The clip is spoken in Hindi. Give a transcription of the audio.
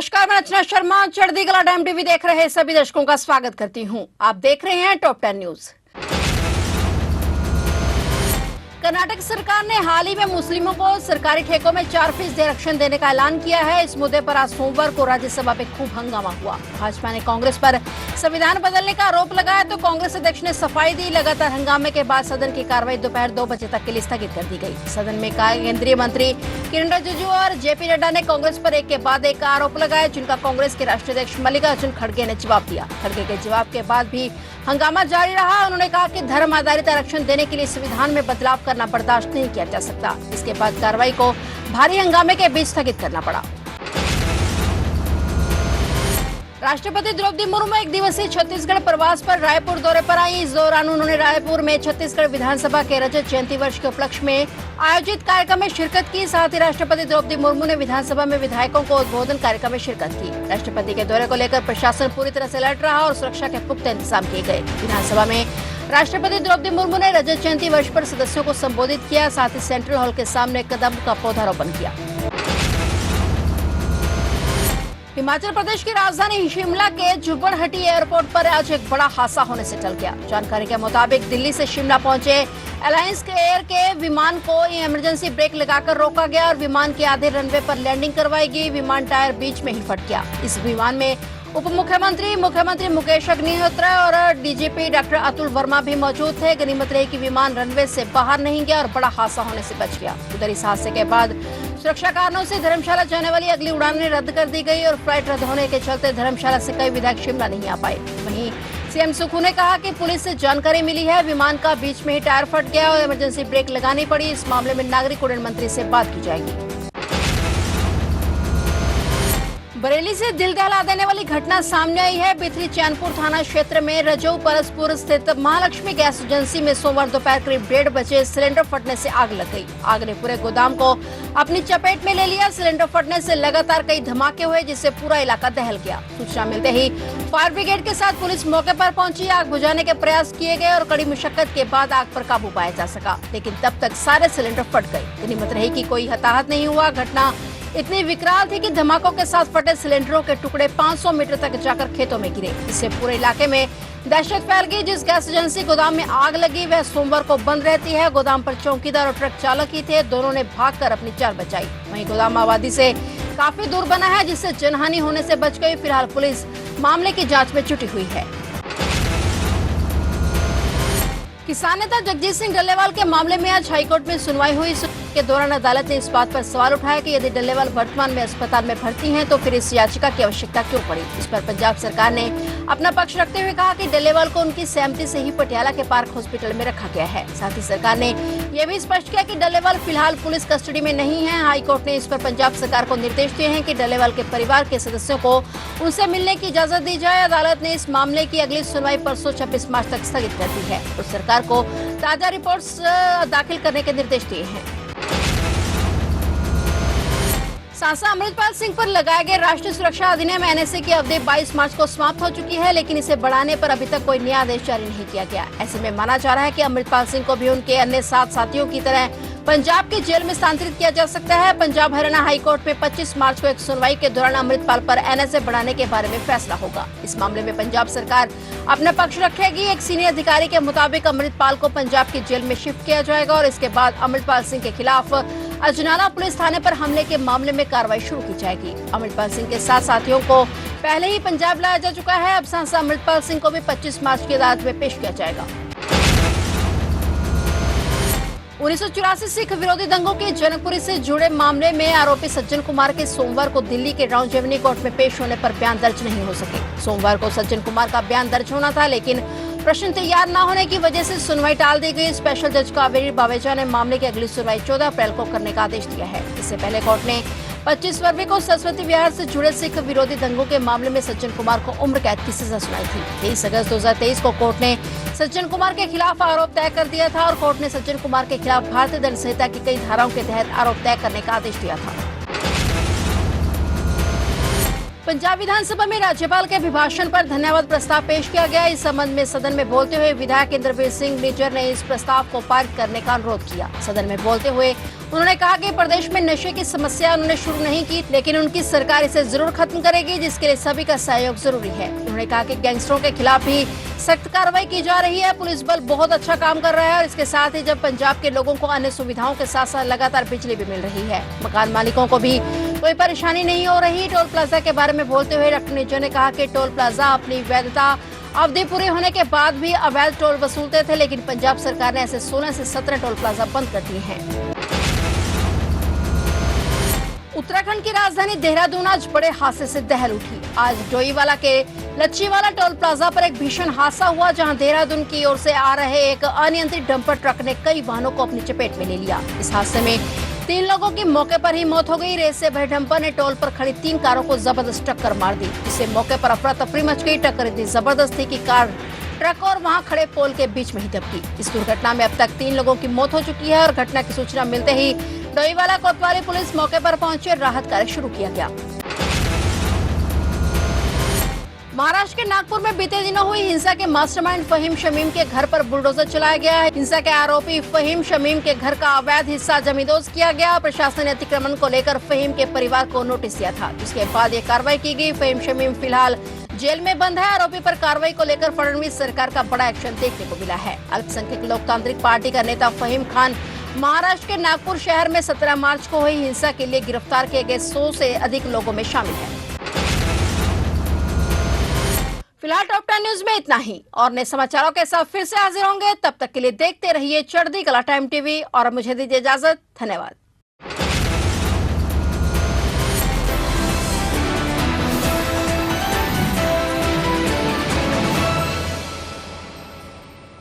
नमस्कार, मैं रचना शर्मा चढ़ती कला टाइम टीवी देख रहे सभी दर्शकों का स्वागत करती हूं। आप देख रहे हैं टॉप 10 न्यूज। कर्नाटक सरकार ने हाल ही में मुस्लिमों को सरकारी ठेकों में 4% आरक्षण देने का ऐलान किया है। इस मुद्दे पर आज सोमवार को राज्यसभा में खूब हंगामा हुआ। भाजपा ने कांग्रेस पर संविधान बदलने का आरोप लगाया तो कांग्रेस अध्यक्ष ने सफाई दी। लगातार हंगामे के बाद सदन की कार्रवाई दोपहर 2 बजे तक के लिए स्थगित कर दी गई। सदन में केंद्रीय मंत्री किरण रिजिजू और जेपी नड्डा ने कांग्रेस पर एक के बाद एक आरोप लगाए, जिनका कांग्रेस के राष्ट्रीय अध्यक्ष मल्लिकार्जुन खड़गे ने जवाब दिया। खड़गे के जवाब के बाद भी हंगामा जारी रहा। उन्होंने कहा कि धर्म आधारित आरक्षण देने के लिए संविधान में बदलाव करना बर्दाश्त नहीं किया जा सकता। इसके बाद कार्रवाई को भारी हंगामे के बीच स्थगित करना पड़ा। राष्ट्रपति द्रौपदी मुर्मू एक दिवसीय छत्तीसगढ़ प्रवास पर रायपुर दौरे पर आई। इस दौरान उन्होंने रायपुर में छत्तीसगढ़ विधानसभा के रजत जयंती वर्ष के उपलक्ष्य में आयोजित कार्यक्रम में शिरकत की। साथ ही राष्ट्रपति द्रौपदी मुर्मू ने विधानसभा में विधायकों को उद्बोधन कार्यक्रम में शिरकत की। राष्ट्रपति के दौरे को लेकर प्रशासन पूरी तरह से अलर्ट रहा और सुरक्षा के पुख्ता इंतजाम किए गए। विधानसभा में राष्ट्रपति द्रौपदी मुर्मू ने रजत जयंती वर्ष पर सदस्यों को संबोधित किया। साथ ही सेंट्रल हॉल के सामने कदम का पौधारोपण किया। हिमाचल प्रदेश की राजधानी शिमला के जुब्बड़हट्टी एयरपोर्ट पर आज एक बड़ा हादसा होने से टल गया। जानकारी के मुताबिक दिल्ली से शिमला पहुंचे एलायंस एयर के विमान को इमरजेंसी ब्रेक लगाकर रोका गया और विमान के आधे रनवे पर लैंडिंग करवाई गई। विमान टायर बीच में ही फट गया। इस विमान में उप मुख्यमंत्री मुकेश अग्निहोत्री और डीजीपी डॉक्टर अतुल वर्मा भी मौजूद थे। गनीमत रही कि विमान रनवे से बाहर नहीं गया और बड़ा हादसा होने से बच गया। उधर इस हादसे के बाद सुरक्षा कारणों से धर्मशाला जाने वाली अगली उड़ानें रद्द कर दी गई और फ्लाइट रद्द होने के चलते धर्मशाला से कई विधायक शिमला नहीं आ पाए। वहीं सीएम सुक्खू ने कहा कि पुलिस से जानकारी मिली है विमान का बीच में ही टायर फट गया और इमरजेंसी ब्रेक लगानी पड़ी। इस मामले में नागरिक उड्डयन मंत्री से बात की जाएगी। बरेली से दिल दहला देने वाली घटना सामने आई है। बिथरी चैनपुर थाना क्षेत्र में रजऊ परसपुर स्थित महालक्ष्मी गैस एजेंसी में सोमवार दोपहर करीब 1:30 बजे सिलेंडर फटने से आग लग गई। आग ने पूरे गोदाम को अपनी चपेट में ले लिया। सिलेंडर फटने से लगातार कई धमाके हुए, जिससे पूरा इलाका दहल गया। सूचना मिलते ही फायर ब्रिगेड के साथ पुलिस मौके पर पहुंची। आग बुझाने के प्रयास किए गए और कड़ी मुशक्कत के बाद आग पर काबू पाया जा सका, लेकिन तब तक सारे सिलेंडर फट गए। गनीमत रही कि कोई हताहत नहीं हुआ। घटना इतनी विकराल थी कि धमाकों के साथ फटे सिलेंडरों के टुकड़े 500 मीटर तक जाकर खेतों में गिरे। इससे पूरे इलाके में दहशत फैल गई। जिस गैस एजेंसी गोदाम में आग लगी वह सोमवार को बंद रहती है। गोदाम पर चौकीदार और ट्रक चालक ही थे। दोनों ने भागकर अपनी जान बचाई। वहीं गोदाम आबादी से काफी दूर बना है, जिससे जनहानि होने से बच गई। फिलहाल पुलिस मामले की जाँच में जुटी हुई है। किसान नेता जगजीत सिंह डल्लेवाल के मामले में आज हाईकोर्ट में सुनवाई हुई। के दौरान अदालत ने इस बात पर सवाल उठाया कि यदि डल्लेवाल वर्तमान में अस्पताल में भर्ती हैं तो फिर इस याचिका की आवश्यकता क्यों पड़ी। इस पर पंजाब सरकार ने अपना पक्ष रखते हुए कहा कि डल्लेवाल को उनकी सहमति से ही पटियाला के पार्क हॉस्पिटल में रखा गया है। साथ ही सरकार ने यह भी स्पष्ट किया कि डल्लेवाल फिलहाल पुलिस कस्टडी में नहीं है। हाईकोर्ट ने इस पर पंजाब सरकार को निर्देश दिए हैं कि डल्लेवाल के परिवार के सदस्यों को उनसे मिलने की इजाजत दी जाए। अदालत ने इस मामले की अगली सुनवाई परसों 26 मार्च तक स्थगित कर दी है और सरकार को ताजा रिपोर्ट्स दाखिल करने के निर्देश दिए हैं। सांसद अमृतपाल सिंह पर लगाए गए राष्ट्रीय सुरक्षा अधिनियम एनएसए की अवधि 22 मार्च को समाप्त हो चुकी है, लेकिन इसे बढ़ाने पर अभी तक कोई नया आदेश जारी नहीं किया गया। ऐसे में माना जा रहा है कि अमृतपाल सिंह को भी उनके अन्य 7 साथियों की तरह पंजाब की जेल में स्थानांतरित किया जा सकता है। पंजाब हरियाणा हाईकोर्ट में 25 मार्च को एक सुनवाई के दौरान अमृतपाल पर एनएसए बढ़ाने के बारे में फैसला होगा। इस मामले में पंजाब सरकार अपना पक्ष रखेगी। एक सीनियर अधिकारी के मुताबिक अमृतपाल को पंजाब की जेल में शिफ्ट किया जाएगा और इसके बाद अमृतपाल सिंह के खिलाफ अजनाला पुलिस थाने पर हमले के मामले में कार्रवाई शुरू की जाएगी। अमृतपाल सिंह के 7 साथियों को पहले ही पंजाब लाया जा चुका है। अब सांसद अमृतपाल सिंह को भी 25 मार्च की अदालत में पेश किया जाएगा। 1984 सिख विरोधी दंगों के जनकपुरी से जुड़े मामले में आरोपी सज्जन कुमार के सोमवार को दिल्ली के राउंड जेवनी कोर्ट में पेश होने पर बयान दर्ज नहीं हो सके। सोमवार को सज्जन कुमार का बयान दर्ज होना था, लेकिन प्रश्न तैयार न होने की वजह से सुनवाई टाल दी गई। स्पेशल जज कावेरी बावेजा ने मामले की अगली सुनवाई 14 अप्रैल को करने का आदेश दिया है। इससे पहले कोर्ट ने 25 फरवरी को सरस्वती विहार से जुड़े सिख विरोधी दंगों के मामले में सज्जन कुमार को उम्र कैद की सजा सुनाई थी। 23 अगस्त 2023 को कोर्ट ने सज्जन कुमार के खिलाफ आरोप तय कर दिया था और कोर्ट ने सज्जन कुमार के खिलाफ भारतीय दंड संहिता की कई धाराओं के तहत आरोप तय करने का आदेश दिया था। पंजाब विधानसभा में राज्यपाल के अभिभाषण पर धन्यवाद प्रस्ताव पेश किया गया। इस संबंध में सदन में बोलते हुए विधायक इंद्रवीर सिंह निज्जर ने इस प्रस्ताव को पारित करने का अनुरोध किया। सदन में बोलते हुए उन्होंने कहा कि प्रदेश में नशे की समस्या उन्होंने शुरू नहीं की, लेकिन उनकी सरकार इसे जरूर खत्म करेगी, जिसके लिए सभी का सहयोग जरूरी है। उन्होंने कहा कि गैंगस्टरों के खिलाफ भी सख्त कार्रवाई की जा रही है। पुलिस बल बहुत अच्छा काम कर रहा है और इसके साथ ही जब पंजाब के लोगों को अन्य सुविधाओं के साथ साथ लगातार बिजली भी मिल रही है, मकान मालिकों को भी कोई परेशानी नहीं हो रही। टोल प्लाजा के बारे में बोलते हुए डॉक्टर निज्जर ने कहा कि टोल प्लाजा अपनी वैधता अवधि पूरी होने के बाद भी अवैध टोल वसूलते थे, लेकिन पंजाब सरकार ने ऐसे 16 से 17 टोल प्लाजा बंद कर दिए हैं। उत्तराखंड की राजधानी देहरादून आज बड़े हादसे से दहल उठी। आज डोईवाला के लच्छीवाला टोल प्लाजा पर एक भीषण हादसा हुआ, जहां देहरादून की ओर से आ रहे एक अनियंत्रित डंपर ट्रक ने कई वाहनों को अपनी चपेट में ले लिया। इस हादसे में 3 लोगों की मौके पर ही मौत हो गई। रेस से भरे डंपर ने टोल पर खड़ी 3 कारों को जबरदस्त टक्कर मार दी, जिससे मौके पर अफरा तफरी मच गई। टक्कर इतनी जबरदस्त थी कि कार ट्रक और वहां खड़े पोल के बीच में ही दबी। इस दुर्घटना में अब तक 3 लोगों की मौत हो चुकी है और घटना की सूचना मिलते ही डोईवाला कोतवाली पुलिस मौके पर पहुंची और राहत कार्य शुरू किया गया। महाराष्ट्र के नागपुर में बीते दिनों हुई हिंसा के मास्टरमाइंड फहीम शमीम के घर पर बुलडोजर चलाया गया है। हिंसा के आरोपी फहीम शमीम के घर का अवैध हिस्सा जमींदोज किया गया। प्रशासन ने अतिक्रमण को लेकर फहीम के परिवार को नोटिस दिया था, जिसके बाद ये कार्रवाई की गई। फहीम शमीम फिलहाल जेल में बंद है। आरोपी पर कार्रवाई को लेकर फडणवीस सरकार का बड़ा एक्शन देखने को मिला है। अल्पसंख्यक लोकतांत्रिक पार्टी का नेता फहीम खान महाराष्ट्र के नागपुर शहर में 17 मार्च को हुई हिंसा के लिए गिरफ्तार किए गए 100 से अधिक लोगों में शामिल है। फिलहाल टॉप 10 न्यूज में इतना ही और नए समाचारों के साथ फिर से हाजिर होंगे। तब तक के लिए देखते रहिए चढ़ती कला टाइम टीवी और मुझे दीजिए इजाजत। धन्यवाद।